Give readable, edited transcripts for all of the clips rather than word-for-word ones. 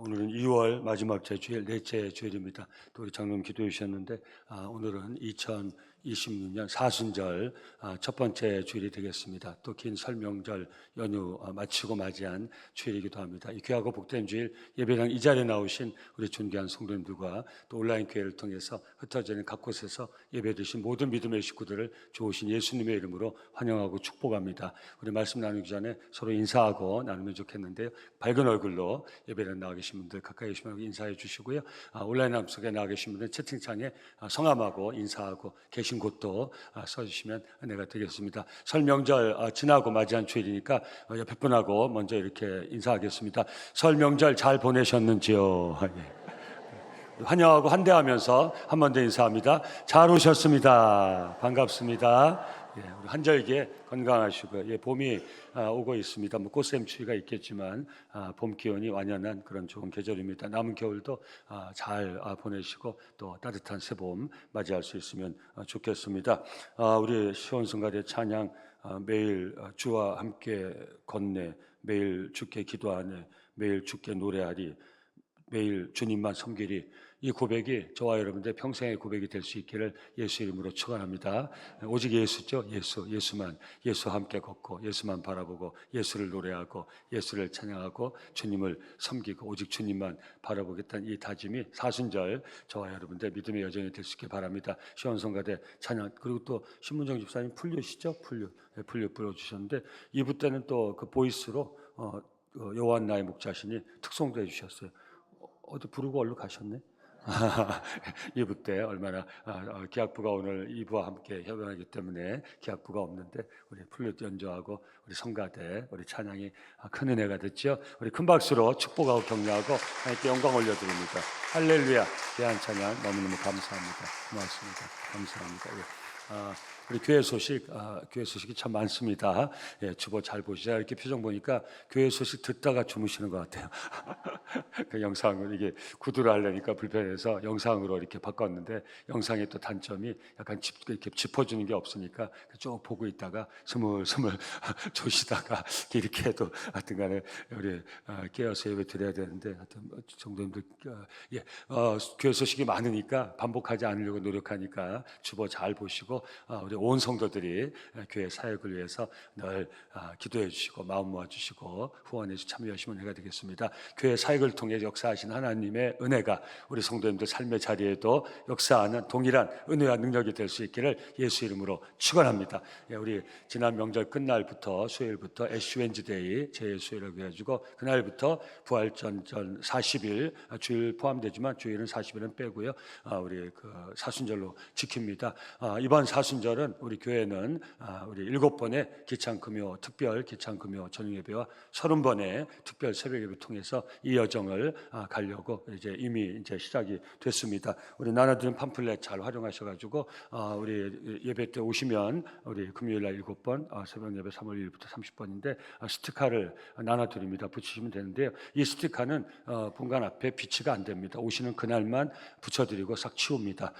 오늘은 2월 마지막 주일, 넷째 주일입니다. 또 우리 장로님 기도해 주셨는데 오늘은 2026년 사순절 첫 번째 주일이 되겠습니다. 또 긴 설명절 연휴 마치고 맞이한 주일이기도 합니다. 이 귀하고 복된 주일 예배당 이 자리에 나오신 우리 존귀한 성도님들과 또 온라인 교회를 통해서 흩어져 있는 각 곳에서 예배 드신 모든 믿음의 식구들을 좋으신 예수님의 이름으로 환영하고 축복합니다. 우리 말씀 나누기 전에 서로 인사하고 나누면 좋겠는데요. 밝은 얼굴로 예배당 나와 계신 분들 가까이 계시면 인사해 주시고요. 온라인 함석에 나와 계신 분들 채팅창에 성함하고 인사하고 계신 곳도 써주시면 은혜가 되겠습니다. 설 명절 지나고 맞이한 주일이니까 옆에 분하고 먼저 이렇게 인사하겠습니다. 설 명절 잘 보내셨는지요? 환영하고 환대하면서 한 번 더 인사합니다. 잘 오셨습니다. 반갑습니다. 우리 한절기에 건강하시고요. 봄이 오고 있습니다. 꽃샘추위가 있겠지만 봄 기온이 완연한 그런 좋은 계절입니다. 남은 겨울도 잘 보내시고 또 따뜻한 새봄 맞이할 수 있으면 좋겠습니다. 우리 시온성가대 찬양 매일 주와 함께 걷네, 매일 주께 기도하네, 매일 주께 노래하리, 매일 주님만 섬기리. 이 고백이 저와 여러분들 평생의 고백이 될 수 있기를 예수 이름으로 축원합니다. 오직 예수죠. 예수만, 예수와 함께 걷고 예수만 바라보고 예수를 노래하고 예수를 찬양하고 주님을 섬기고 오직 주님만 바라보겠다는 이 다짐이 사순절 저와 여러분들 믿음의 여정이 될 수 있길 바랍니다. 시원성가대 찬양, 그리고 또 신문정 집사님 풀류시죠? 풀류 불러주셨는데 2부 때는 또 그 보이스로 요한 나의 목자신이 특송도 해주셨어요. 어디 부르고 얼른 가셨네? 2부 때 얼마나 기악부가 오늘 2부와 함께 협연하기 때문에 기악부가 없는데 우리 플룻 연주하고 우리 성가대 우리 찬양이 큰 은혜가 됐죠. 우리 큰 박수로 축복하고 격려하고 하나님께 영광 올려드립니다. 할렐루야. 귀한 찬양 너무너무 감사합니다. 고맙습니다. 감사합니다. 우리 교회 소식이 참 많습니다. 주보 잘 보시죠. 이렇게 표정 보니까 교회 소식 듣다가 주무시는 것 같아요. 그 영상을 이게 구두를 하려니까 불편해서 영상으로 이렇게 바꿨는데 영상의 또 단점이 약간 이렇게 짚어주는 게 없으니까 쭉 보고 있다가 스물스물 조시다가 이렇게 해도 하여튼간에 우리 깨어서 예배 드려야 되는데 하여튼 정도님들 교회 소식이 많으니까 반복하지 않으려고 노력하니까 주보 잘 보시고 우리 온 성도들이 교회 사역을 위해서 늘 기도해 주시고 마음 모아 주시고 후원해 주시고 참여하시면 은혜가 되겠습니다. 교회 사역을 통해 역사하신 하나님의 은혜가 우리 성도님들 삶의 자리에도 역사하는 동일한 은혜와 능력이 될 수 있기를 예수 이름으로 축원합니다. 우리 지난 명절 끝날부터 수요일부터 애쉬 웬즈데이 제 수요일이라고 해가지고 그날부터 부활전 40일 주일 포함되지만 주일은 40일은 빼고요. 우리 그 사순절로 지킵니다. 이번 사순절은 우리 교회는 우리 7번의 기창금요 특별 기창금요 저녁예배와 30번의 특별 새벽예배 통해서 이 여정을 가려고 이미 시작이 됐습니다. 우리 나눠드린 팜플렛 잘 활용하셔가지고 우리 예배 때 오시면 우리 금요일날 7번 새벽예배 3월 1일부터 30번인데 스티커를 나눠드립니다. 붙이시면 되는데요. 이 스티커는 본관 앞에 비치가 안 됩니다. 오시는 그날만 붙여드리고 싹 치웁니다.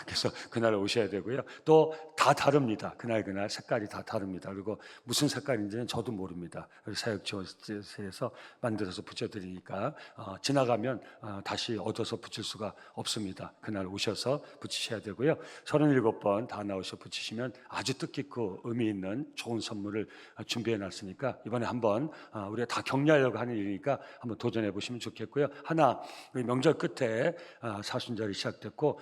그래서 그날 오셔야 되고요. 또 다 다릅니다. 그날 색깔이 다 다릅니다. 그리고 무슨 색깔인지는 저도 모릅니다. 사역지원에서 만들어서 붙여드리니까 지나가면 다시 얻어서 붙일 수가 없습니다. 그날 오셔서 붙이셔야 되고요. 37번 다 나오셔서 붙이시면 아주 뜻깊고 의미 있는 좋은 선물을 준비해 놨으니까 이번에 한번 우리가 다 격려하려고 하는 일이니까 한번 도전해 보시면 좋겠고요. 하나, 명절 끝에 사순절이 시작됐고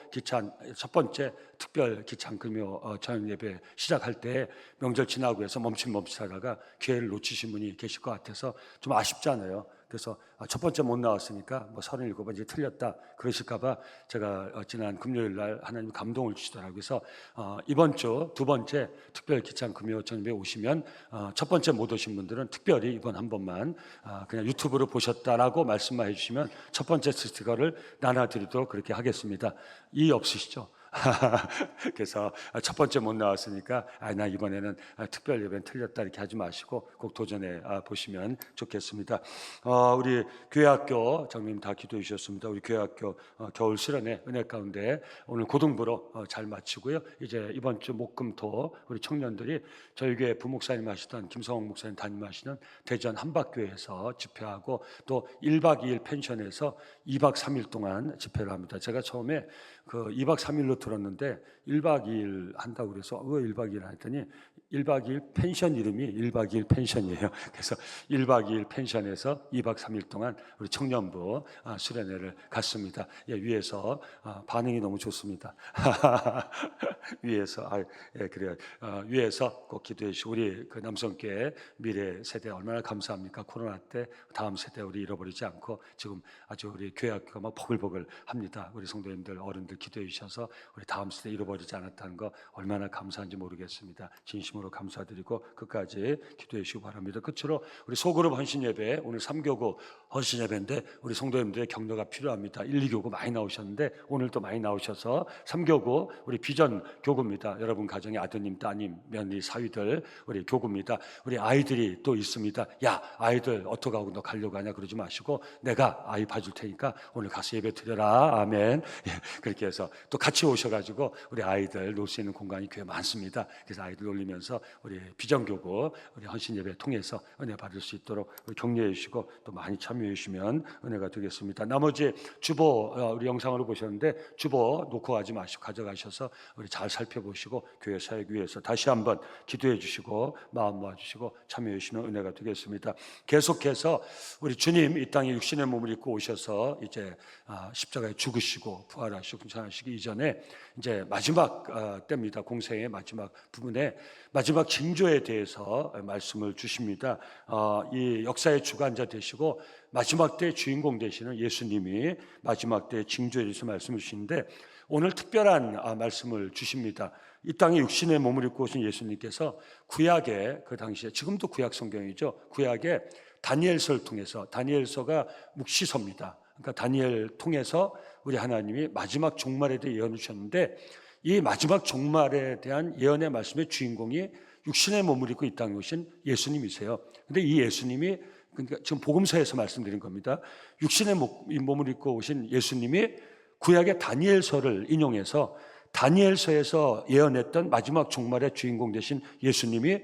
첫 번째 특별 기창금요 저녁 예배 시작할 때 명절 지나고 해서 멈칫하다가 기회를 놓치신 분이 계실 것 같아서 좀 아쉽잖아요. 그래서 첫 번째 못 나왔으니까 37번 이제 틀렸다 그러실까봐 제가 지난 금요일 날 하나님 감동을 주시더라고요. 그래서 이번 주 두 번째 특별 기창 금요 저녁에 오시면 첫 번째 못 오신 분들은 특별히 이번 한 번만 그냥 유튜브로 보셨다라고 말씀만 해주시면 첫 번째 스티커를 나눠드리도록 그렇게 하겠습니다. 이의 없으시죠? 그래서 첫 번째 못 나왔으니까 나 이번에는 특별 예배는 틀렸다 이렇게 하지 마시고 꼭 도전해 보시면 좋겠습니다. 우리 교회학교 장로님 다 기도해 주셨습니다. 우리 교회학교 겨울 수련회 은혜 가운데 오늘 고등부로 잘 마치고요. 이제 이번 주 목금토 우리 청년들이 저희 교회 부목사님 하시던 김성홍 목사님 담임하시는 대전 한박교회에서 집회하고 또 1박 2일 펜션에서 2박 3일 동안 집회를 합니다. 제가 처음에 그 2박 3일로 들었는데 1박 2일 한다고 그래서 왜 1박 2일 했더니 1박 2일 펜션 이름이 1박 2일 펜션이에요. 그래서 1박 2일 펜션에서 2박 3일 동안 우리 청년부 수련회를 갔습니다. 위에서 반응이 너무 좋습니다. 위에서 그래요. 위에서 꼭 기도해 주시고 우리 그 남성교회 미래 세대 얼마나 감사합니까? 코로나 때 다음 세대 우리 잃어버리지 않고 지금 아주 우리 교회학교가 막 보글보글 합니다. 우리 성도님들 어른들 기도해 주셔서 우리 다음 세대 잃어버리지 않았다는 거 얼마나 감사한지 모르겠습니다. 진심으로 감사드리고 끝까지 기도해 주시기 바랍니다. 끝으로 우리 소그룹 헌신예배 오늘 3교구 헌신예배인데 우리 성도님들의 격려가 필요합니다. 1, 2교구 많이 나오셨는데 오늘 또 많이 나오셔서 3교구 우리 비전 교구입니다. 여러분 가정의 아드님, 따님, 며느리, 사위들 우리 교구입니다. 우리 아이들이 또 있습니다. 야 아이들 어떡하고 너 가려고 하냐 그러지 마시고 내가 아이 봐줄 테니까 오늘 가서 예배 드려라. 아멘. 그렇게 해서 또 같이 오셔가지고 우리 아이들 놀 수 있는 공간이 교회 많습니다. 그래서 아이들 놀리면서 우리 비전교구 우리 헌신예배 통해서 은혜 받을 수 있도록 격려해 주시고 또 많이 참여해 주시면 은혜가 되겠습니다. 나머지 주보 우리 영상으로 보셨는데 주보 놓고 가지 마시고 가져가셔서 우리 잘 살펴보시고 교회 사역 위해서 다시 한번 기도해 주시고 마음 모아주시고 참여해 주시면 은혜가 되겠습니다. 계속해서 우리 주님 이 땅에 육신의 몸을 입고 오셔서 이제 십자가에 죽으시고 부활하시고 승천하시기 이전에 이제 마지막 때입니다. 공생의 마지막 부분에 마지막 징조에 대해서 말씀을 주십니다. 이 역사의 주관자 되시고 마지막 때 주인공 되시는 예수님이 마지막 때 징조에 대해서 말씀을 주시는데 오늘 특별한 말씀을 주십니다. 이 땅에 육신의 몸을 입고 오신 예수님께서 구약의 그 당시에 지금도 구약 성경이죠. 구약의 다니엘서를 통해서 다니엘서가 묵시서입니다. 그러니까 다니엘 통해서 우리 하나님이 마지막 종말에 대해 예언을 주셨는데 이 마지막 종말에 대한 예언의 말씀의 주인공이 육신의 몸을 입고 이 땅에 오신 예수님이세요. 그런데 이 예수님이 그러니까 지금 복음서에서 말씀드린 겁니다. 육신의 몸을 입고 오신 예수님이 구약의 다니엘서를 인용해서 다니엘서에서 예언했던 마지막 종말의 주인공 되신 예수님이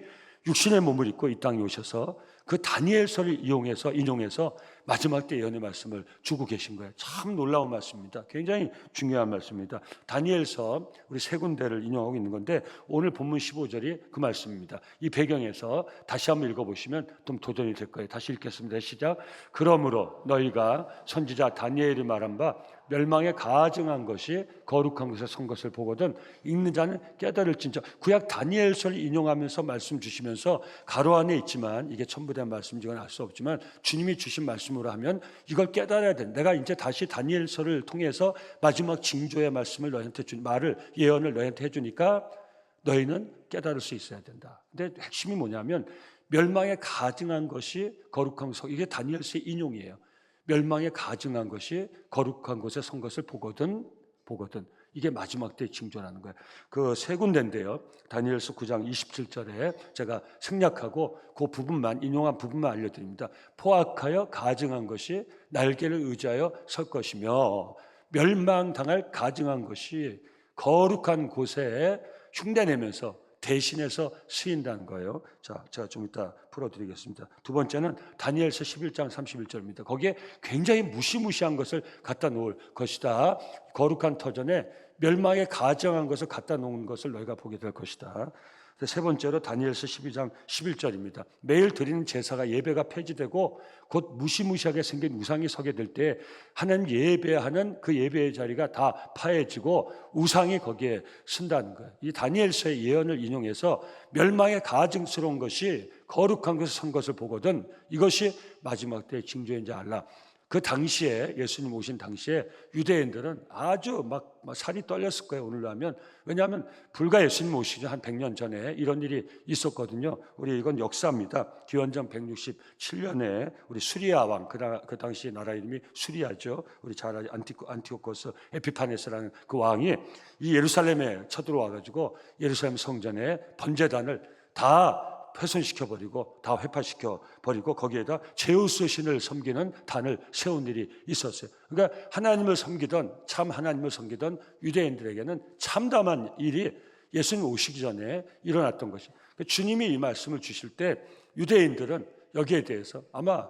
육신의 몸을 입고 이 땅에 오셔서 그 다니엘서를 인용해서 마지막 때 예언의 말씀을 주고 계신 거예요. 참 놀라운 말씀입니다. 굉장히 중요한 말씀입니다. 다니엘서 우리 세 군데를 인용하고 있는 건데 오늘 본문 15절이 그 말씀입니다. 이 배경에서 다시 한번 읽어보시면 좀 도전이 될 거예요. 다시 읽겠습니다. 시작. 그러므로 너희가 선지자 다니엘이 말한 바 멸망에 가증한 것이 거룩한 곳에 선 것을 보거든 읽는 자는 깨달을진저. 구약 다니엘서를 인용하면서 말씀 주시면서 가로 안에 있지만 이게 첨부된 말씀인지는 알 수 없지만 주님이 주신 말씀으로 하면 이걸 깨달아야 돼. 내가 이제 다시 다니엘서를 통해서 마지막 징조의 말씀을 너희한테 예언을 너희한테 해주니까 너희는 깨달을 수 있어야 된다. 근데 핵심이 뭐냐면 멸망에 가증한 것이 거룩한 곳. 이게 다니엘서의 인용이에요. 멸망에 가증한 것이 거룩한 곳에 선 것을 보거든 이게 마지막 때의 징조라는 거예요. 그 세 군데인데요. 다니엘서 9장 27절에 제가 생략하고 그 부분만 인용한 부분만 알려드립니다. 포악하여 가증한 것이 날개를 의지하여 설 것이며 멸망당할 가증한 것이 거룩한 곳에 흉내내면서 대신해서 쓰인다는 거예요. 자, 제가 좀 이따 풀어드리겠습니다. 두 번째는 다니엘서 11장 31절입니다. 거기에 굉장히 무시무시한 것을 갖다 놓을 것이다. 거룩한 터전에 멸망에 가증한 것을 갖다 놓은 것을 너희가 보게 될 것이다. 세 번째로 다니엘서 12장 11절입니다. 매일 드리는 제사가 예배가 폐지되고 곧 무시무시하게 생긴 우상이 서게 될 때 하나님 예배하는 그 예배의 자리가 다 파해지고 우상이 거기에 쓴다는 거예요. 이 다니엘서의 예언을 인용해서 멸망에 가증스러운 것이 거룩한 것을 선 것을 보거든 이것이 마지막 때의 징조인지 알라. 그 당시에 예수님 오신 당시에 유대인들은 아주 막 살이 떨렸을 거예요. 오늘로 하면. 왜냐하면 불과 예수님 오시기 한 100년 전에 이런 일이 있었거든요. 우리 이건 역사입니다. 기원전 167년에 우리 수리아 왕, 그 당시 나라 이름이 수리아죠. 우리 잘 아는 안티오코스 에피파네스라는 그 왕이 이 예루살렘에 쳐들어와가지고 예루살렘 성전에 번제단을 다 훼손시켜버리고 다 회파시켜버리고 거기에다 제우스 신을 섬기는 단을 세운 일이 있었어요. 그러니까 참 하나님을 섬기던 유대인들에게는 참담한 일이 예수님 오시기 전에 일어났던 것이. 그러니까 주님이 이 말씀을 주실 때 유대인들은 여기에 대해서 아마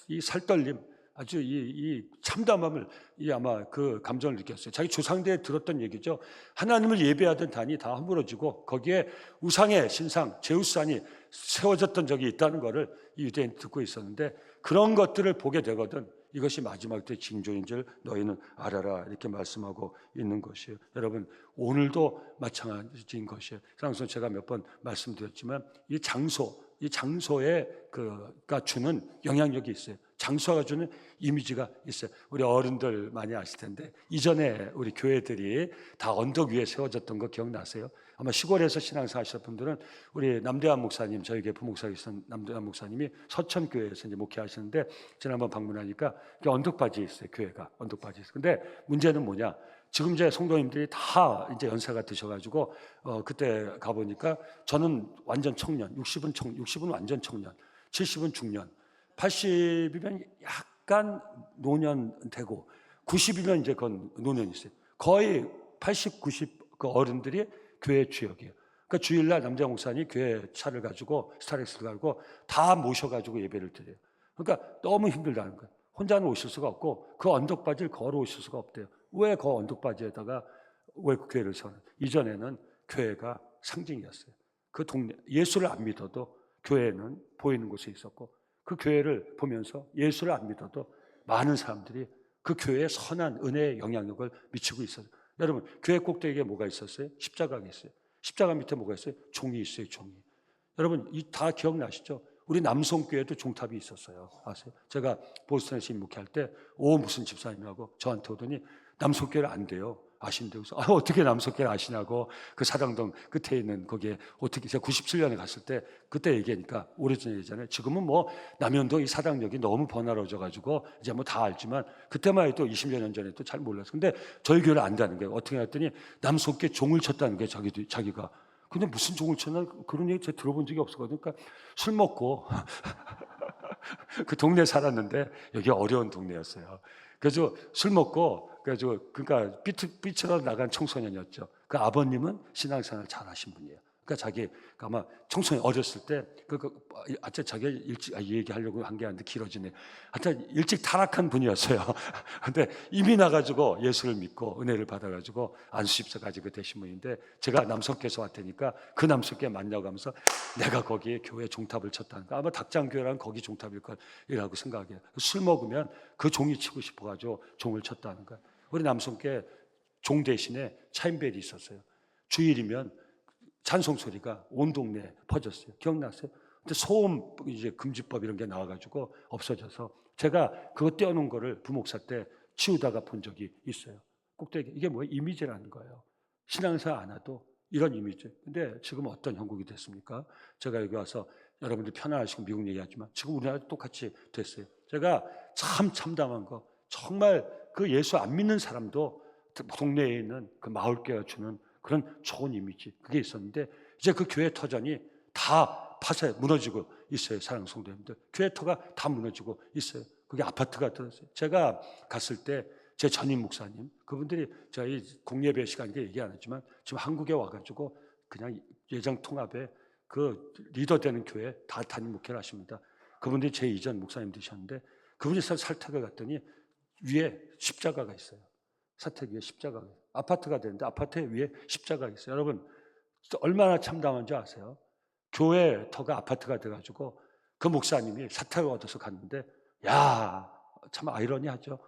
이 살떨림, 아주 이 참담함을 아마 그 감정을 느꼈어요. 자기 조상들에 들었던 얘기죠. 하나님을 예배하던 단이 다 허물어지고 거기에 우상의 신상 제우스산이 세워졌던 적이 있다는 것을 이 유대인이 듣고 있었는데 그런 것들을 보게 되거든 이것이 마지막 때 징조인 줄 너희는 알아라 이렇게 말씀하고 있는 것이에요. 여러분 오늘도 마찬가지인 것이에요. 그래서 제가 몇 번 말씀드렸지만 이 장소에 가 주는 영향력이 있어요. 장소가 주는 이미지가 있어요. 우리 어른들 많이 아실 텐데 이전에 우리 교회들이 다 언덕 위에 세워졌던 거 기억나세요? 아마 시골에서 신앙생활 하셨던 분들은 우리 남대환 목사님, 저에게 부목사이신 남대환 목사님이 서천교회에서 이제 목회하시는데 지난번 방문하니까 언덕바지에 있어요. 교회가 언덕바지에 있어요. 근데 문제는 뭐냐? 지금 이제 성도님들이 다 이제 연세가 드셔가지고 그때 가보니까 저는 완전 청년, 60은 완전 청년, 70은 중년, 80이면 약간 노년 되고 90이면 이제 그건 노년이 있어요. 거의 80, 90 그 어른들이 교회 주역이에요. 그러니까 주일날 남자 목사님 교회 차를 가지고 스타렉스를 가지고 다 모셔가지고 예배를 드려요. 그러니까 너무 힘들다는 거예요. 혼자는 오실 수가 없고 그 언덕바지를 걸어 오실 수가 없대요. 왜 그 언덕바지에다가 왜 교회를 세우는? 이전에는 교회가 상징이었어요. 그 동네 예수를 안 믿어도 교회는 보이는 곳에 있었고 그 교회를 보면서 예수를 안 믿어도 많은 사람들이 그 교회에 선한 은혜의 영향력을 미치고 있어요. 여러분 교회 꼭대기에 뭐가 있었어요? 십자가가 있어요. 십자가 밑에 뭐가 있어요? 종이 있어요. 종이. 여러분 다 기억나시죠? 우리 남성교회도 종탑이 있었어요. 아세요? 제가 보스턴에서 목회할 때 무슨 집사님이라고 저한테 오더니 남성교회를 안 돼요. 아신대요. 그래서 어떻게 남성교회를 아시냐고 그 사당동 끝에 있는 거기에 어떻게 제가 97년에 갔을 때 그때 얘기하니까 오래전 얘기잖아요. 지금은 뭐 남현동 이 사당역이 너무 번화로워져가지고 이제 뭐 다 알지만 그때만 해도 20여 년 전에 또 잘 몰랐어요. 근데 저희 교회를 안다는 거예요. 어떻게 했더니 남성교회 종을 쳤다는 거예요. 자기가. 근데 무슨 종을 쳤나 그런 얘기 제가 들어본 적이 없었거든요. 그러니까 술 먹고 그 동네 살았는데 여기 어려운 동네였어요. 그래서 술 먹고 그러니까 삐처럼 나간 청소년이었죠. 그 아버님은 신앙생활 잘하신 분이에요. 그러니까 자기 아마 청소년 어렸을 때 하여튼 자기 일찍 얘기하려고 한 게 아닌데 길어지네. 하여튼 일찍 타락한 분이었어요. 근데 이미 나가지고 예수를 믿고 은혜를 받아가지고 안수집사까지 되신 분인데 제가 남석교에서 왔다니까 그 남석교에 만나가면서 내가 거기에 교회 종탑을 쳤다는 거 아마 닭장교회랑 거기 종탑일 거라고 생각해요. 술 먹으면 그 종이 치고 싶어가지고 종을 쳤다는 거예요. 우리 남성교회 종 대신에 차인벨이 있었어요. 주일이면 찬송 소리가 온 동네에 퍼졌어요. 기억나세요? 근데 소음 이제 금지법 이런 게 나와가지고 없어져서 제가 그거 떼어놓은 거를 부목사 때 치우다가 본 적이 있어요. 꼭대기 이게 뭐예요? 이미지라는 거예요. 신앙생활 안 해도 이런 이미지. 근데 지금 어떤 형국이 됐습니까? 제가 여기 와서 여러분들 편안하시고 미국 얘기하지만 지금 우리나라 똑같이 됐어요. 제가 참 참담한 거 정말 그 예수 안 믿는 사람도 동네에 있는 그 마을교회가 주는 그런 좋은 이미지 그게 있었는데 이제 그 교회 터전이 다 파쇄 무너지고 있어요. 사랑하는 성도님들 교회 터가 다 무너지고 있어요. 그게 아파트가 들었어요. 제가 갔을 때 제 전임 목사님 그분들이 저희 공예배 시간이니까 얘기 안 했지만 지금 한국에 와가지고 그냥 예정 통합에 그 리더 되는 교회 다 담임 목회를 하십니다. 그분들이 제 이전 목사님 되셨는데 그분이 살택을 갔더니 위에 십자가가 있어요. 사택 위에 십자가가 있어요. 아파트가 되는데 아파트 위에 십자가가 있어요. 여러분 얼마나 참담한지 아세요? 교회 터가 아파트가 돼가지고 그 목사님이 사택을 얻어서 갔는데 참 아이러니하죠.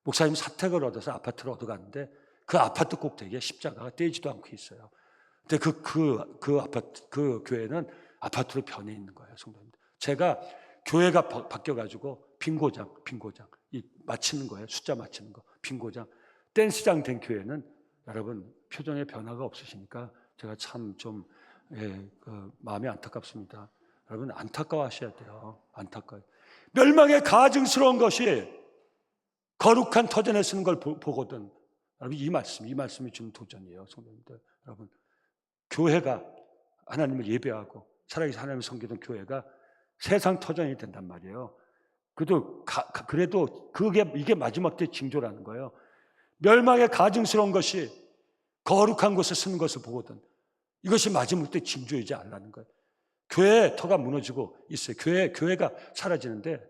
목사님 사택을 얻어서 아파트를 얻어갔는데 그 아파트 꼭대기에 십자가가 떼지도 않고 있어요. 근데 그 아파트 그 교회는 아파트로 변해 있는 거예요, 성도님들. 제가 교회가 바뀌어가지고 빙고장. 이 맞히는 거예요. 숫자 맞히는 거. 빙고장. 댄스장 된 교회는 여러분 표정에 변화가 없으시니까 제가 참 좀 마음이 안타깝습니다. 여러분 안타까워하셔야 돼요. 안타까워요. 멸망의 가증스러운 것이 거룩한 터전에 쓰는 걸 보거든. 여러분 이 말씀이 주는 도전이에요. 성도님들. 여러분 교회가 하나님을 예배하고 살아계신 하나님을 섬기던 교회가 세상 터전이 된단 말이에요. 그래도 이게 마지막 때 징조라는 거예요. 멸망의 가증스러운 것이 거룩한 곳에 쓰는 것을 보거든. 이것이 마지막 때 징조이지 않라는 거예요. 교회의 터가 무너지고 있어요. 교회가 사라지는데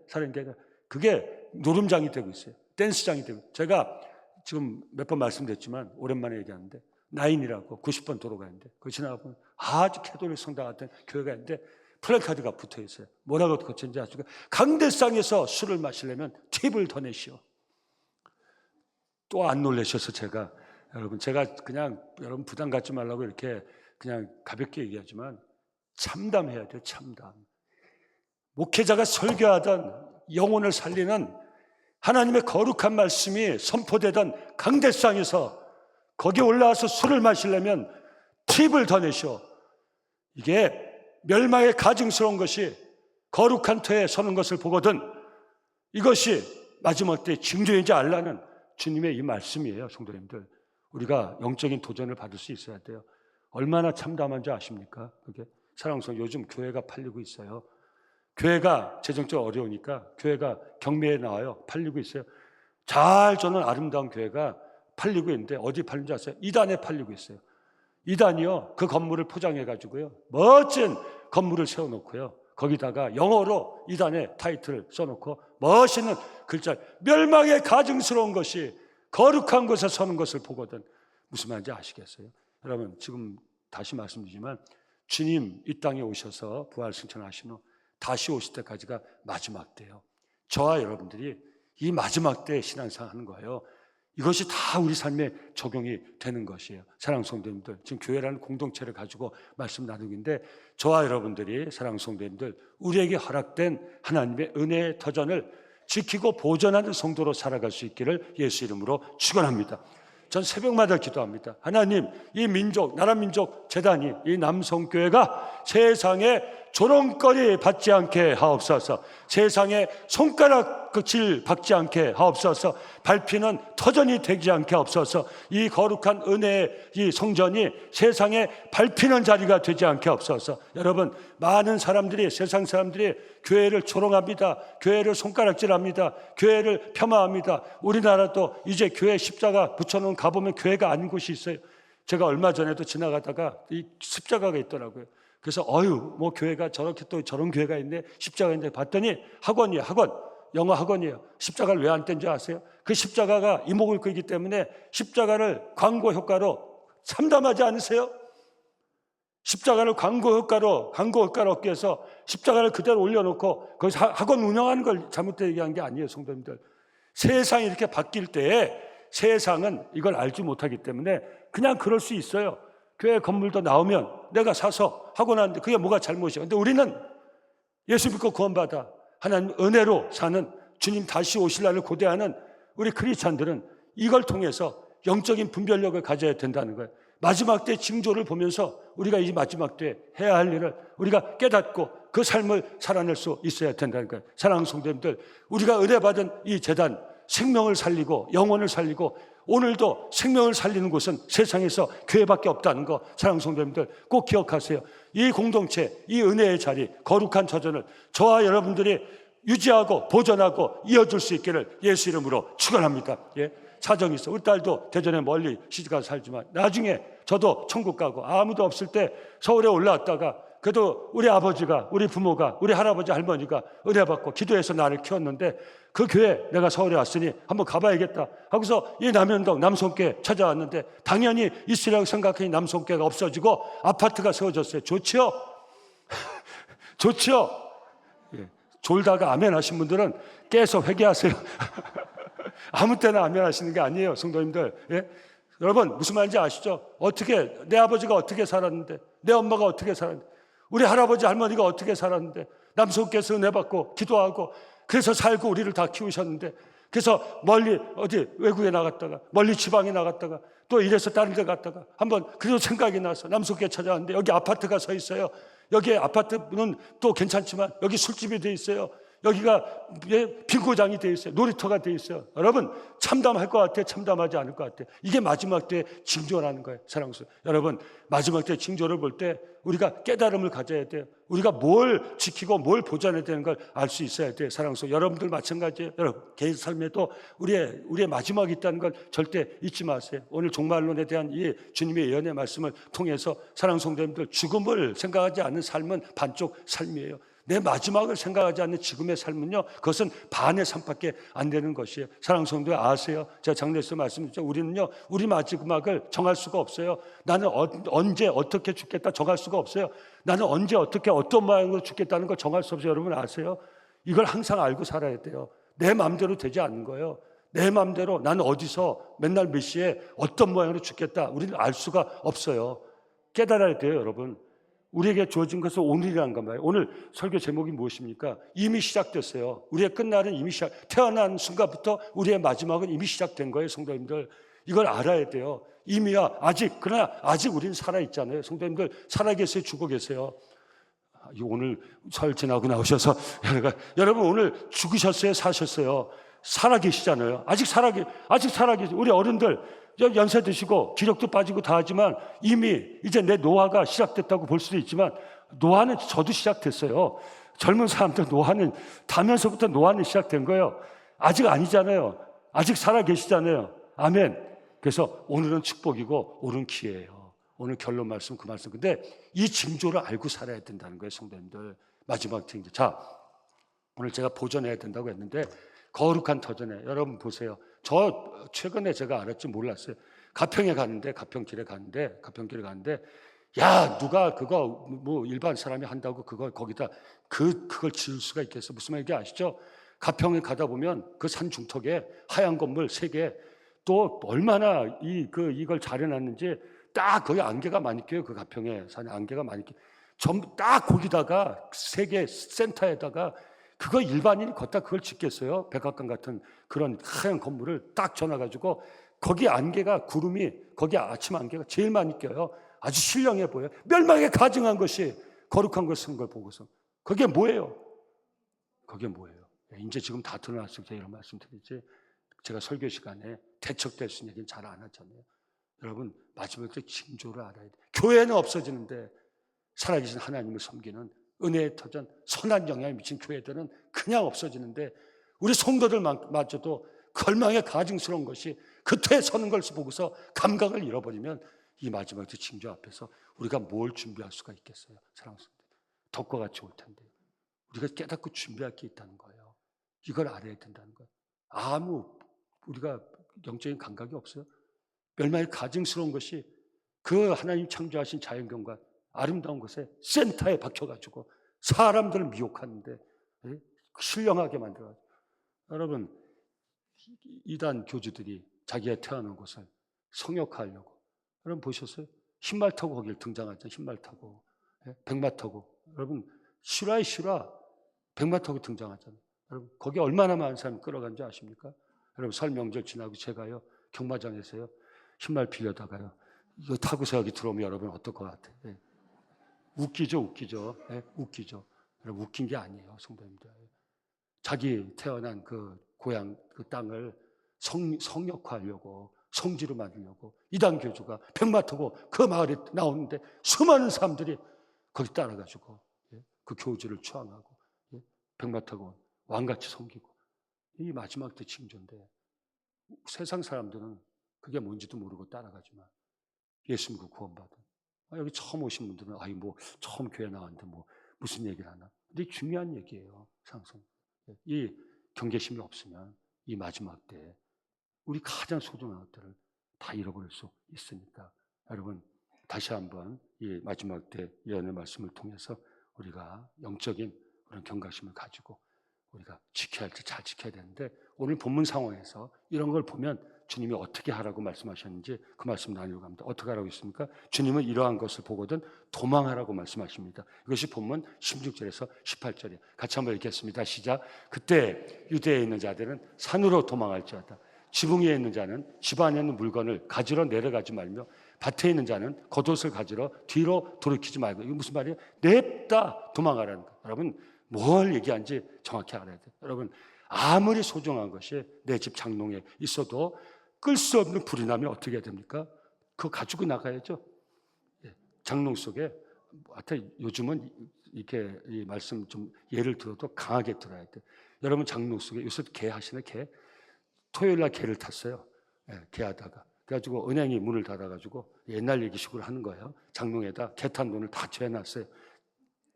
그게 노름장이 되고 있어요. 댄스장이 되고. 제가 지금 몇 번 말씀드렸지만 오랜만에 얘기하는데 나인이라고 90번 도로가 있는데 그 지나가보면 아주 캐톨릭 성당 같은 교회가 있는데 플래카드가 붙어 있어요. 뭐라고 고쳤는지 아시죠? 강대상에서 술을 마시려면 팁을 더 내시오. 또 안 놀라셔서 제가 그냥 여러분 부담 갖지 말라고 이렇게 그냥 가볍게 얘기하지만 참담해야 돼요. 참담. 목회자가 설교하던 영혼을 살리는 하나님의 거룩한 말씀이 선포되던 강대상에서 거기에 올라와서 술을 마시려면 팁을 더 내셔. 이게 멸망의 가증스러운 것이 거룩한 터에 서는 것을 보거든 이것이 마지막 때 징조인지 알라는 주님의 이 말씀이에요. 성도님들, 우리가 영적인 도전을 받을 수 있어야 돼요. 얼마나 참담한지 아십니까? 그게 사랑스러운 요즘 교회가 팔리고 있어요. 교회가 재정적으로 어려우니까 교회가 경매에 나와요. 팔리고 있어요. 저는 아름다운 교회가 팔리고 있는데 어디 팔린지 아세요? 이단에 팔리고 있어요. 이단이요, 그 건물을 포장해가지고요, 멋진 건물을 세워놓고요, 거기다가 영어로 이단의 타이틀을 써놓고 멋있는 글자, 멸망의 가증스러운 것이 거룩한 곳에 서는 것을 보거든. 무슨 말인지 아시겠어요? 여러분 지금 다시 말씀드리지만 주님 이 땅에 오셔서 부활 승천하신 후 다시 오실 때까지가 마지막 때예요. 저와 여러분들이 이 마지막 때에 신앙생활 하는 거예요. 이것이 다 우리 삶에 적용이 되는 것이에요. 사랑하는 성도님들, 지금 교회라는 공동체를 가지고 말씀 나누기인데 저와 여러분들이 사랑하는 성도님들, 우리에게 허락된 하나님의 은혜의 터전을 지키고 보존하는 성도로 살아갈 수 있기를 예수 이름으로 축원합니다. 전 새벽마다 기도합니다. 하나님, 이 민족, 나라 민족 재단이, 이 남성교회가 세상에 조롱거리 받지 않게 하옵소서. 세상에 손가락 질 받지 않게 하옵소서. 밟히는 터전이 되지 않게 하옵소서. 이 거룩한 은혜의 이 성전이 세상에 밟히는 자리가 되지 않게 하옵소서. 여러분, 많은 사람들이, 세상 사람들이 교회를 조롱합니다. 교회를 손가락질합니다. 교회를 폄하합니다. 우리나라도 이제 교회 십자가 붙여놓은 가보면 교회가 아닌 곳이 있어요. 제가 얼마 전에도 지나가다가 이 십자가가 있더라고요. 그래서 뭐 교회가 저렇게 또 저런 교회가 있네, 십자가 있는데 봤더니 학원이에요. 학원, 영어 학원이에요. 십자가를 왜 안 뗀지 아세요? 그 십자가가 이목을 끌기 때문에 십자가를 광고 효과로 참담하지 않으세요? 십자가를 광고 효과로 얻기 위해서 십자가를 그대로 올려놓고 거기서 학원 운영하는 걸 잘못되게 얘기한 게 아니에요. 성도님들, 세상이 이렇게 바뀔 때에 세상은 이걸 알지 못하기 때문에 그냥 그럴 수 있어요. 교회 건물도 나오면 내가 사서 하고 나는데 그게 뭐가 잘못이야. 근데 우리는 예수 믿고 구원받아 하나님 은혜로 사는, 주님 다시 오실 날을 고대하는 우리 크리스찬들은 이걸 통해서 영적인 분별력을 가져야 된다는 거예요. 마지막 때 징조를 보면서 우리가 이 마지막 때 해야 할 일을 우리가 깨닫고 그 삶을 살아낼 수 있어야 된다는 거예요. 사랑하는 성도님들, 우리가 은혜받은 이 재단, 생명을 살리고 영혼을 살리고 오늘도 생명을 살리는 곳은 세상에서 교회밖에 없다는 거, 사랑하는 성도님들 꼭 기억하세요. 이 공동체, 이 은혜의 자리, 거룩한 터전을 저와 여러분들이 유지하고 보존하고 이어줄 수 있기를 예수 이름으로 축원합니다. 사정이 있어. 우리 딸도 대전에 멀리 시집가서 살지만 나중에 저도 천국 가고 아무도 없을 때 서울에 올라왔다가 그래도 우리 아버지가, 우리 부모가, 우리 할아버지 할머니가 은혜 받고 기도해서 나를 키웠는데 그 교회 내가 서울에 왔으니 한번 가봐야겠다 하고서 이 남현동 남성교회 찾아왔는데 당연히 있으라고 생각하니 남성교회가 없어지고 아파트가 세워졌어요. 좋지요? 좋지요? 졸다가 아멘 하신 분들은 깨서 회개하세요. 아무 때나 아멘 하시는 게 아니에요. 성도님들, 여러분 무슨 말인지 아시죠? 어떻게 내 아버지가 어떻게 살았는데, 내 엄마가 어떻게 살았는데, 우리 할아버지 할머니가 어떻게 살았는데 남성께서 은혜 받고 기도하고 그래서 살고 우리를 다 키우셨는데, 그래서 멀리 어디 외국에 나갔다가 멀리 지방에 나갔다가 또 이래서 다른 데 갔다가 한번 그래도 생각이 나서 남석교회 찾아왔는데 여기 아파트가 서 있어요. 여기 아파트는 또 괜찮지만 여기 술집이 돼 있어요. 여기가 빙고장이 돼 있어요. 놀이터가 돼 있어요. 여러분, 참담할 것 같아요? 참담하지 않을 것 같아요? 이게 마지막 때 징조라는 거예요. 사랑스러워 여러분, 마지막 때 징조를 볼 때 우리가 깨달음을 가져야 돼요. 우리가 뭘 지키고 뭘 보존해야 되는 걸 알 수 있어야 돼요. 사랑스러워 여러분들 마찬가지예요. 여러분 개인 삶에도 우리의 마지막이 있다는 걸 절대 잊지 마세요. 오늘 종말론에 대한 이 주님의 예언의 말씀을 통해서 사랑하는 성도님들, 죽음을 생각하지 않는 삶은 반쪽 삶이에요. 내 마지막을 생각하지 않는 지금의 삶은요, 그것은 반의 삶밖에 안 되는 것이에요. 사랑하는 성도 아세요? 제가 장례에서 말씀드렸죠. 우리는요, 우리 마지막을 정할 수가 없어요. 나는 언제 어떻게 죽겠다 정할 수가 없어요. 나는 언제 어떻게 어떤 모양으로 죽겠다는 걸 정할 수 없어요. 여러분 아세요? 이걸 항상 알고 살아야 돼요. 내 마음대로 되지 않는 거예요. 내 마음대로 나는 어디서 맨날 몇 시에 어떤 모양으로 죽겠다, 우리는 알 수가 없어요. 깨달아야 돼요. 여러분, 우리에게 주어진 것은 오늘이라는 겁니다. 오늘 설교 제목이 무엇입니까? 이미 시작됐어요. 우리의 끝날은 이미 태어난 순간부터 우리의 마지막은 이미 시작된 거예요. 성도님들, 이걸 알아야 돼요. 이미야 그러나 아직 우리는 살아있잖아요. 성도님들 살아계세요? 죽어 계세요? 오늘 설 지나고 나오셔서 여러분 오늘 죽으셨어요? 사셨어요? 살아계시잖아요. 아직 살아계세요. 우리 어른들 연세 드시고 기력도 빠지고 다 하지만 이미 이제 내 노화가 시작됐다고 볼 수도 있지만, 노화는 저도 시작됐어요. 젊은 사람들 노화는 다면서부터 노화는 시작된 거예요. 아직 아니잖아요. 아직 살아계시잖아요. 아멘. 그래서 오늘은 축복이고 오늘은 기회예요. 오늘 결론 말씀 그 말씀. 근데 이 징조를 알고 살아야 된다는 거예요. 성도님들, 마지막 징조. 자, 오늘 제가 보존해야 된다고 했는데 거룩한 터전에, 여러분 보세요. 저 최근에 제가 알았지 몰랐어요. 가평길에 가는데 야, 누가 그거 뭐 일반 사람이 한다고 거기다 그걸 지을 수가 있겠어? 무슨 말인지 아시죠? 가평에 가다 보면 그 산 중턱에 하얀 건물 3개, 또 얼마나 이걸 잘 해놨는지 딱 거기 안개가 많이 껴요. 그 가평에 산에 안개가 많이 껴요. 전부 딱 거기다가 3개 센터에다가, 그거 일반인이 걷다 그걸 짓겠어요? 백악관 같은 그런 하얀 건물을 딱 전화가지고 거기 안개가, 거기 아침 안개가 제일 많이 껴요. 아주 신령해 보여요. 멸망에 가증한 것이 거룩한 걸 쓴 걸 보고서 그게 뭐예요? 이제 지금 다 드러났을 때 이런 말씀 드리지, 제가 설교 시간에 대척될 수 있는 얘기는 잘 안 하잖아요. 여러분, 마지막에 징조를 알아야 돼요. 교회는 없어지는데 살아계신 하나님을 섬기는 은혜의 터전, 선한 영향을 미친 교회들은 그냥 없어지는데, 우리 성도들마저도 걸망에 가증스러운 것이 그때 서는 걸 보고서 감각을 잃어버리면 이 마지막 징조 앞에서 우리가 뭘 준비할 수가 있겠어요? 사랑하는 성도들, 덕과 같이 올 텐데 우리가 깨닫고 준비할 게 있다는 거예요. 이걸 알아야 된다는 거예요. 우리가 영적인 감각이 없어요. 멸망에 가증스러운 것이 그 하나님 창조하신 자연경관 아름다운 곳에 센터에 박혀가지고 사람들을 미혹하는데, 신령하게 만들어가지고. 여러분, 이단 교주들이 자기가 태어난 곳을 성역화하려고, 여러분 보셨어요? 흰말 타고 거길 등장하죠. 흰말 타고, 백마 타고. 여러분, 실화의 실화, 백마 타고 등장하잖아요. 여러분, 거기 얼마나 많은 사람이 끌어간 줄 아십니까? 여러분, 설 명절 지나고 제가요 경마장에서요 흰말 빌려다가요 이거 타고서 여기 들어오면 여러분 어떨 것 같아요? 웃기죠. 여러분, 웃긴 게 아니에요, 성도님들. 자기 태어난 그 고향, 그 땅을 성역화하려고, 성지로 만들려고 이단 교주가 백마 타고 그 마을에 나오는데 수많은 사람들이 거기 따라가지고 그 교주를 추앙하고 백마 타고 왕같이 섬기고, 이 마지막 때 징조인데 세상 사람들은 그게 뭔지도 모르고 따라가지만 예수 믿고 구원받은, 여기 처음 오신 분들은 처음 교회 나왔는데 무슨 얘기를 하나. 근데 중요한 얘기예요. 상승. 이 경계심이 없으면 이 마지막 때 우리 가장 소중한 것들을 다 잃어버릴 수 있으니까, 여러분 다시 한번 이 마지막 때 예언의 말씀을 통해서 우리가 영적인 그런 경각심을 가지고 우리가 지켜야 할 때 잘 지켜야 되는데, 오늘 본문 상황에서 이런 걸 보면 주님이 어떻게 하라고 말씀하셨는지 그 말씀 나누려고 합니다. 어떻게 하라고 했습니까? 주님은 이러한 것을 보거든 도망하라고 말씀하십니다. 이것이 본문 16절에서 18절이에요. 같이 한번 읽겠습니다. 시작. 그때 유대에 있는 자들은 산으로 도망할지어다. 지붕 위에 있는 자는 집 안에 있는 물건을 가지러 내려가지 말며 밭에 있는 자는 겉옷을 가지러 뒤로 돌이키지 말고. 이게 무슨 말이에요? 냅다 도망가라는 거예요. 여러분 뭘 얘기하는지 정확히 알아야 돼요. 여러분 아무리 소중한 것이 내 집 장롱에 있어도 끌 수 없는 불이 나면 어떻게 해야 됩니까? 그거 가지고 나가야죠. 장롱 속에 하여튼 요즘은 이렇게 이 말씀 좀 예를 들어도 강하게 들어야 돼요. 여러분 장롱 속에 요새 개 하시네 개. 토요일 날 개를 탔어요. 개 하다가 그래가지고 은행이 문을 닫아가지고 옛날 얘기식으로 하는 거예요. 장롱에다 개 탄 돈을 다 채워놨어요.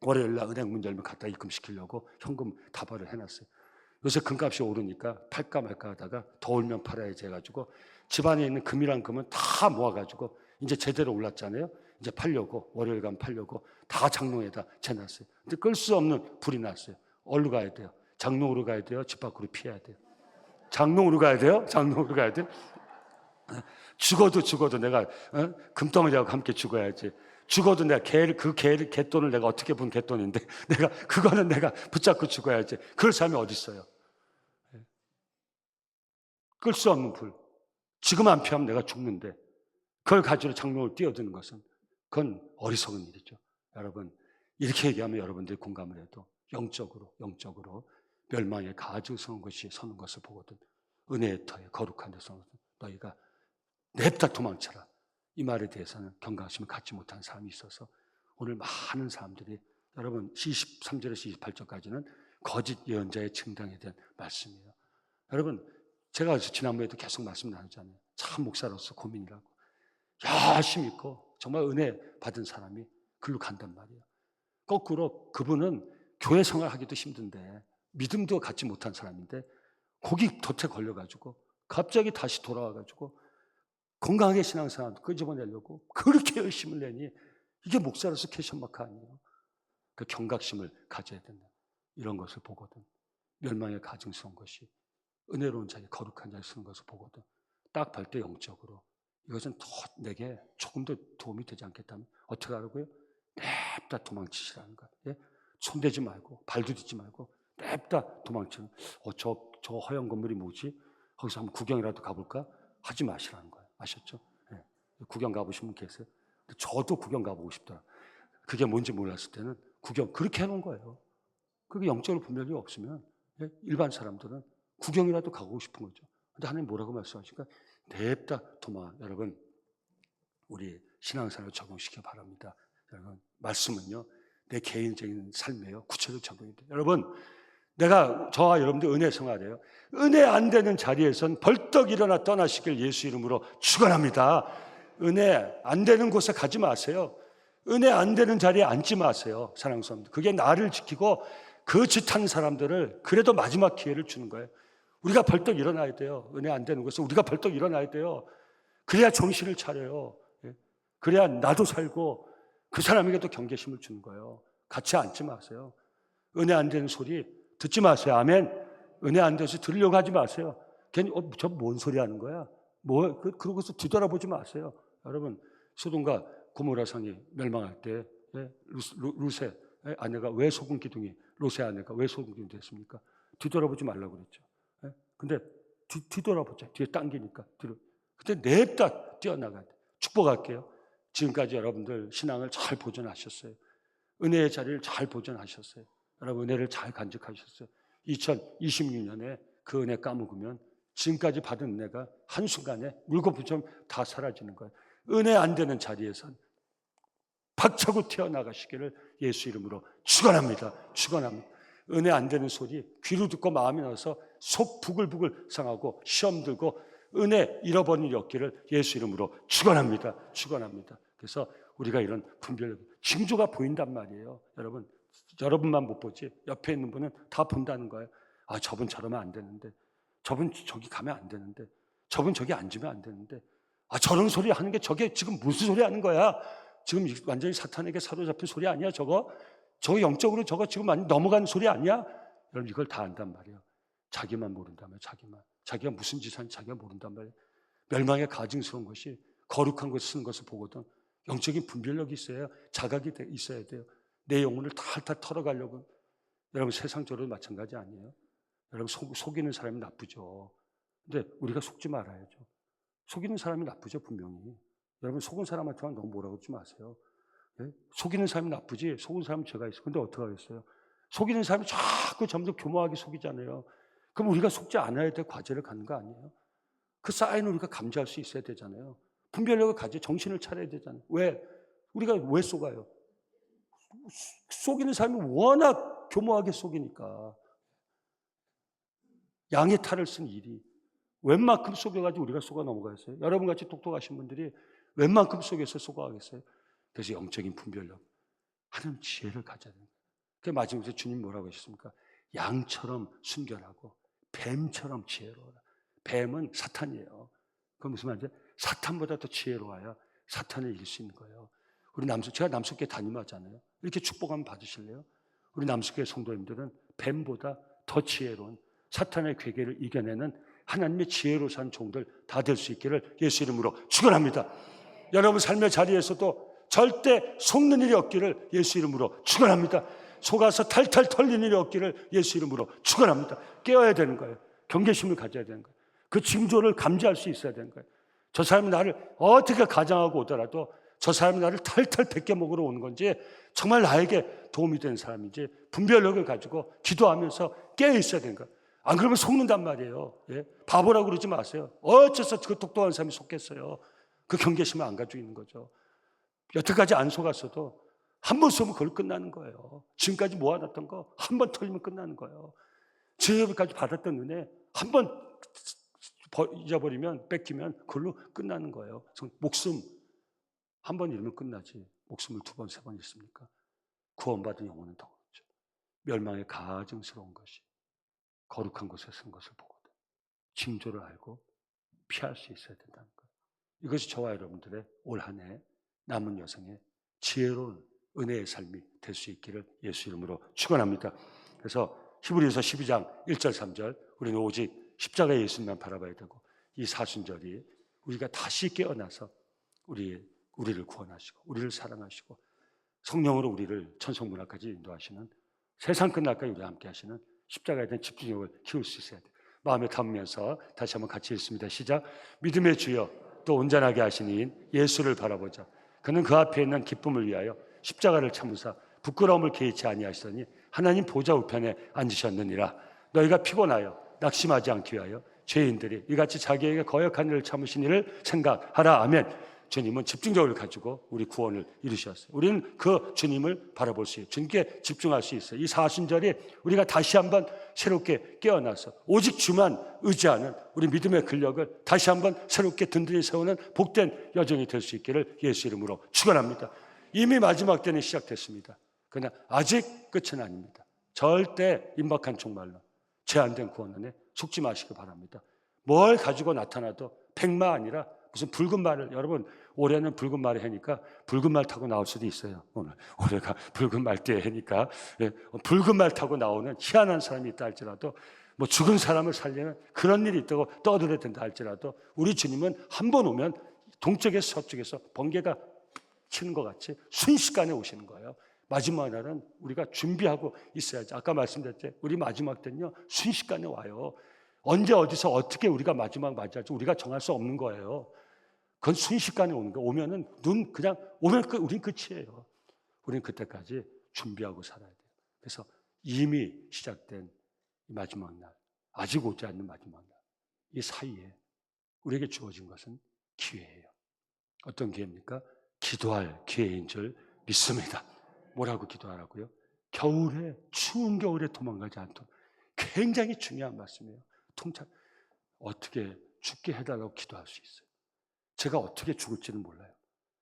월요일 날 은행 문 열면 갖다 입금시키려고 현금 다발을 해놨어요. 요새 금값이 오르니까 팔까 말까 하다가 더 올면 팔아야지 해가지고 집안에 있는 금이란 금은 다 모아가지고 이제 제대로 올랐잖아요. 이제 팔려고 월요일 가면 팔려고 다 장롱에다 채놨어요. 근데 끌 수 없는 불이 났어요. 어디로 가야 돼요? 장롱으로 가야 돼요? 집 밖으로 피해야 돼요? 장롱으로 가야 돼요? 장롱으로 가야 돼요? 죽어도 내가 금덩어리하고 함께 죽어야지. 죽어도 내가 개돈을 내가 어떻게 본 개돈인데 그거는 내가 붙잡고 죽어야지. 그럴 사람이 어디 있어요? 끌 수 없는 불. 지금 안 피하면 내가 죽는데 그걸 가지고 장롱을 뛰어드는 것은 그건 어리석은 일이죠. 여러분 이렇게 얘기하면 여러분들이 공감을 해도 영적으로 멸망의 가증 서는 것이 서는 것을 보거든. 은혜의 터에 거룩한 데서 너희가 냅다 도망쳐라. 이 말에 대해서는 경각심을 갖지 못한 사람이 있어서 오늘 많은 사람들이 여러분 23절에서 28절까지는 거짓 예언자의 증당에 대한 말씀이에요. 여러분 제가 지난번에도 계속 말씀 나누잖아요. 참 목사로서 고민이라고. 열심히 있고 정말 은혜 받은 사람이 글로 간단 말이에요. 거꾸로 그분은 교회 생활하기도 힘든데 믿음도 갖지 못한 사람인데 거기 덫에 걸려가지고 갑자기 다시 돌아와가지고 건강하게 신앙생활 끄집어내려고 그렇게 열심을 내니 이게 목사로서 캐션마크 아니에요. 그 경각심을 가져야 된다. 이런 것을 보거든. 멸망의 가증스러운 것이 은혜로운 자에 거룩한 자에 쓰는 것을 보거든. 딱 볼 때 영적으로 이것은 더 내게 조금 더 도움이 되지 않겠다면 어떻게 하라고요? 냅다 도망치시라는 거예요. 예? 손대지 말고 발도 딛지 말고 냅다 도망치는. 저 허연 건물이 뭐지? 거기서 한번 구경이라도 가볼까? 하지 마시라는 거예요. 아셨죠? 예. 구경 가보신 분 계세요? 저도 구경 가보고 싶더라. 그게 뭔지 몰랐을 때는 구경 그렇게 해놓은 거예요. 그게 영적으로 분별이 없으면 일반 사람들은 구경이라도 가고 싶은 거죠. 근데 하나님 뭐라고 말씀하실까? 냅다 도망. 여러분 우리 신앙생활을 적용시키기 바랍니다. 여러분 말씀은요 내 개인적인 삶에요 구체적으로 적용이 돼요. 여러분 내가 저와 여러분들 은혜 생활해요. 은혜 안 되는 자리에선 벌떡 일어나 떠나시길 예수 이름으로 축원합니다. 은혜 안 되는 곳에 가지 마세요. 은혜 안 되는 자리에 앉지 마세요. 사랑하는 사람들. 그게 나를 지키고 그 짓한 사람들을 그래도 마지막 기회를 주는 거예요. 우리가 벌떡 일어나야 돼요. 은혜 안 되는 곳에 우리가 벌떡 일어나야 돼요. 그래야 정신을 차려요. 그래야 나도 살고 그 사람에게도 경계심을 주는 거예요. 같이 앉지 마세요. 은혜 안 되는 소리 듣지 마세요. 아멘. 은혜 안 돼서 들으려고 하지 마세요. 괜히 저 뭔 소리 하는 거야? 그러고서 뒤돌아보지 마세요. 여러분 소돔과 고모라 성이 멸망할 때 루세 아내가 왜 소금 기둥이 롯의 아내가 왜 소금 기둥이 됐습니까? 뒤돌아보지 말라고 그랬죠. 근데 뒤돌아보자. 뒤에 당기니까 뒤로. 그때 냅다 뛰어나가야 돼. 축복할게요. 지금까지 여러분들 신앙을 잘 보존하셨어요. 은혜의 자리를 잘 보존하셨어요. 여러분 은혜를 잘 간직하셨어요. 2026년에 그 은혜 까먹으면 지금까지 받은 은혜가 한순간에 물거품처럼 다 사라지는 거예요. 은혜 안 되는 자리에선 박차고 튀어나가시기를 예수 이름으로 축원합니다. 축원합니다. 은혜 안 되는 소리 귀로 듣고 마음이 나서 속 부글부글 상하고 시험 들고 은혜 잃어버린 일이 없기를 예수 이름으로 축원합니다. 축원합니다. 그래서 우리가 이런 분별 징조가 보인단 말이에요. 여러분만 못 보지 옆에 있는 분은 다 본다는 거예요. 아 저분 저러면 안 되는데 저분 저기 가면 안 되는데 저분 저기 앉으면 안 되는데 아 저런 소리 하는 게 저게 지금 무슨 소리 하는 거야? 지금 완전히 사탄에게 사로잡힌 소리 아니야 저거? 저 영적으로 저거 지금 완전 넘어간 소리 아니야? 여러분 이걸 다 안단 말이에요. 자기만 모른다면 자기가 무슨 짓 하는지 자기가 모른단 말이에요. 멸망에 가증스러운 것이 거룩한 것을 쓰는 것을 보거든 영적인 분별력이 있어야 자각이 있어야 돼요. 내 영혼을 탈탈 털어가려고. 여러분 세상적으로 마찬가지 아니에요? 여러분 속이는 사람이 나쁘죠. 근데 우리가 속지 말아야죠. 속이는 사람이 나쁘죠 분명히. 여러분 속은 사람한테만 너무 뭐라고 그러지 마세요. 예? 속이는 사람이 나쁘지 속은 사람은 죄가 있어. 근데 어떻게 하겠어요? 속이는 사람이 자꾸 점점 교묘하게 속이잖아요. 그럼 우리가 속지 않아야 될 과제를 갖는 거 아니에요? 그 사인을 우리가 감지할 수 있어야 되잖아요. 분별력을 가져 정신을 차려야 되잖아요. 왜? 우리가 왜 속아요? 속이는 사람이 워낙 교묘하게 속이니까. 양의 탈을 쓴 일이 웬만큼 속여가지고 우리가 속아 넘어가겠어요? 여러분같이 똑똑하신 분들이 웬만큼 속여서 속아가겠어요? 그래서 영적인 분별력, 하나님 지혜를 가져야 됩니다. 그 마지막에 주님 뭐라고 하셨습니까? 양처럼 순결하고 뱀처럼 지혜로워라. 뱀은 사탄이에요. 그건 무슨 말인지 사탄보다 더 지혜로워야 사탄을 이길 수 있는 거예요. 우리 제가 남석교회 담임하잖아요. 이렇게 축복 한번 받으실래요? 우리 남석교회 성도님들은 뱀보다 더 지혜로운 사탄의 괴계를 이겨내는 하나님의 지혜로 산 종들 다 될 수 있기를 예수 이름으로 축원합니다. 여러분 삶의 자리에서도 절대 속는 일이 없기를 예수 이름으로 축원합니다. 속아서 탈탈 털리는 일이 없기를 예수 이름으로 축원합니다. 깨어야 되는 거예요. 경계심을 가져야 되는 거예요. 그 징조를 감지할 수 있어야 되는 거예요. 저 사람이 나를 어떻게 가장하고 오더라도 저 사람이 나를 탈탈 벗겨 먹으러 오는 건지 정말 나에게 도움이 되는 사람인지 분별력을 가지고 기도하면서 깨어 있어야 되는 거예요. 안 그러면 속는단 말이에요. 예? 바보라고 그러지 마세요. 어째서 그 똑똑한 사람이 속겠어요. 그 경계심을 안 가지고 있는 거죠. 여태까지 안 속았어도 한 번 쏘면 그걸 끝나는 거예요. 지금까지 모아놨던 거 한 번 털리면 끝나는 거예요. 지금까지 받았던 은혜 한 번 잊어버리면 뺏기면 그걸로 끝나는 거예요. 목숨 한 번 잃으면 끝나지. 목숨을 두 번, 세 번 잃습니까? 구원받은 영혼은 더 그렇죠. 멸망에 가증스러운 것이 거룩한 곳에 쓴 것을 보거든. 징조를 알고 피할 수 있어야 된다는 거예요. 이것이 저와 여러분들의 올 한 해 남은 여생의 지혜로운 은혜의 삶이 될 수 있기를 예수 이름으로 축원합니다. 그래서 히브리서 12장 1절 3절 우리는 오직 십자가의 예수님만 바라봐야 되고 이 사순절이 우리가 다시 깨어나서 우리를 구원하시고 우리를 사랑하시고 성령으로 우리를 천성문화까지 인도하시는 세상 끝날까지 우리와 함께 하시는 십자가에 대한 집중력을 키울 수 있어야 돼요. 마음에 담으면서 다시 한번 같이 읽습니다. 시작. 믿음의 주여 또 온전하게 하신 이인 예수를 바라보자. 그는 그 앞에 있는 기쁨을 위하여 십자가를 참으사 부끄러움을 개의치 아니하시더니 하나님 보좌 우편에 앉으셨느니라. 너희가 피곤하여 낙심하지 않기 위하여 죄인들이 이같이 자기에게 거역한 일을 참으신 일을 생각하라. 아멘. 주님은 집중적으로 가지고 우리 구원을 이루셨어요. 우리는 그 주님을 바라볼 수 있어요. 주님께 집중할 수 있어요. 이 사순절이 우리가 다시 한번 새롭게 깨어나서 오직 주만 의지하는 우리 믿음의 근력을 다시 한번 새롭게 든든히 세우는 복된 여정이 될 수 있기를 예수 이름으로 축원합니다. 이미 마지막 때는 시작됐습니다. 그러나 아직 끝은 아닙니다. 절대 임박한 종말로 제한된 구원에 속지 마시기 바랍니다. 뭘 가지고 나타나도 백마 아니라 무슨 붉은 말을 여러분 올해는 붉은 말을 하니까 붉은 말 타고 나올 수도 있어요. 올해가 붉은 말띠에 하니까 붉은 말 타고 나오는 희한한 사람이 있다 할지라도 뭐 죽은 사람을 살리는 그런 일이 있다고 떠들어야 된다 할지라도 우리 주님은 한 번 오면 동쪽에서 서쪽에서 번개가 치는 것 같이 순식간에 오시는 거예요. 마지막 날은 우리가 준비하고 있어야지. 아까 말씀드렸죠. 우리 마지막 때는요 순식간에 와요. 언제 어디서 어떻게 우리가 마지막 맞이할지 우리가 정할 수 없는 거예요. 그건 순식간에 오는 거예요. 오면은 그냥 오면 우린 끝이에요. 우린 그때까지 준비하고 살아야 돼요. 그래서 이미 시작된 이 마지막 날, 아직 오지 않는 마지막 날, 이 사이에 우리에게 주어진 것은 기회예요. 어떤 기회입니까? 기도할 기회인 줄 믿습니다. 뭐라고 기도하라고요? 겨울에 추운 겨울에 도망가지 않도록 굉장히 중요한 말씀이에요. 통찰 어떻게 죽게 해달라고 기도할 수 있어요. 제가 어떻게 죽을지는 몰라요.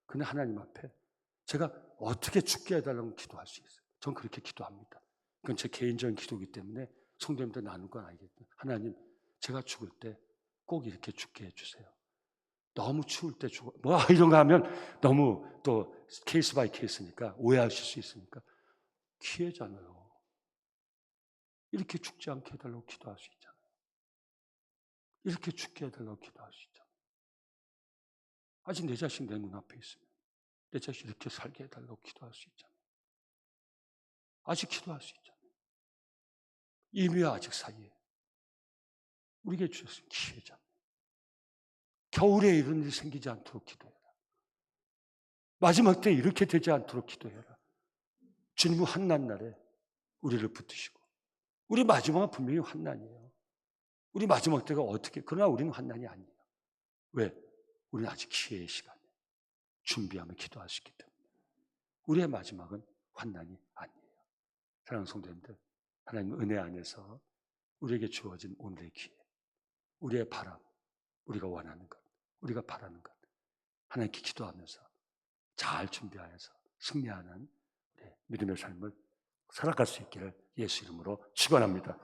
근데 하나님 앞에 제가 어떻게 죽게 해달라고 기도할 수 있어요. 전 그렇게 기도합니다. 그건 제 개인적인 기도이기 때문에 성도님들 나눌 건 알겠죠. 하나님, 제가 죽을 때 꼭 이렇게 죽게 해주세요. 너무 추울 때 죽어. 뭐 이런 거 하면 너무 또 케이스 바이 케이스니까 오해하실 수 있으니까 기회잖아요. 이렇게 죽지 않게 해달라고 기도할 수 있잖아요. 이렇게 죽게 해달라고 기도할 수 있잖아요. 아직 내 자신 내 눈앞에 있으면 내 자신 이렇게 살게 해달라고 기도할 수 있잖아요. 아직 기도할 수 있잖아요. 이미와 아직 사이에 우리에게 주신 기회잖아요. 겨울에 이런 일이 생기지 않도록 기도해라. 마지막 때 이렇게 되지 않도록 기도해라. 주님은 환난 날에 우리를 붙드시고, 우리 마지막은 분명히 환난이에요. 우리 마지막 때가 어떻게, 그러나 우리는 환난이 아니에요. 왜? 우리는 아직 기회의 시간에 준비하며 기도할 수 있기 때문에. 우리의 마지막은 환난이 아니에요. 사랑하는 성도님들, 하나님 은혜 안에서 우리에게 주어진 오늘의 기회, 우리의 바람, 우리가 원하는 것, 우리가 바라는 것, 하나님께 기도하면서 잘 준비하여서 승리하는 우리의 믿음의 삶을 살아갈 수 있기를 예수 이름으로 축원합니다.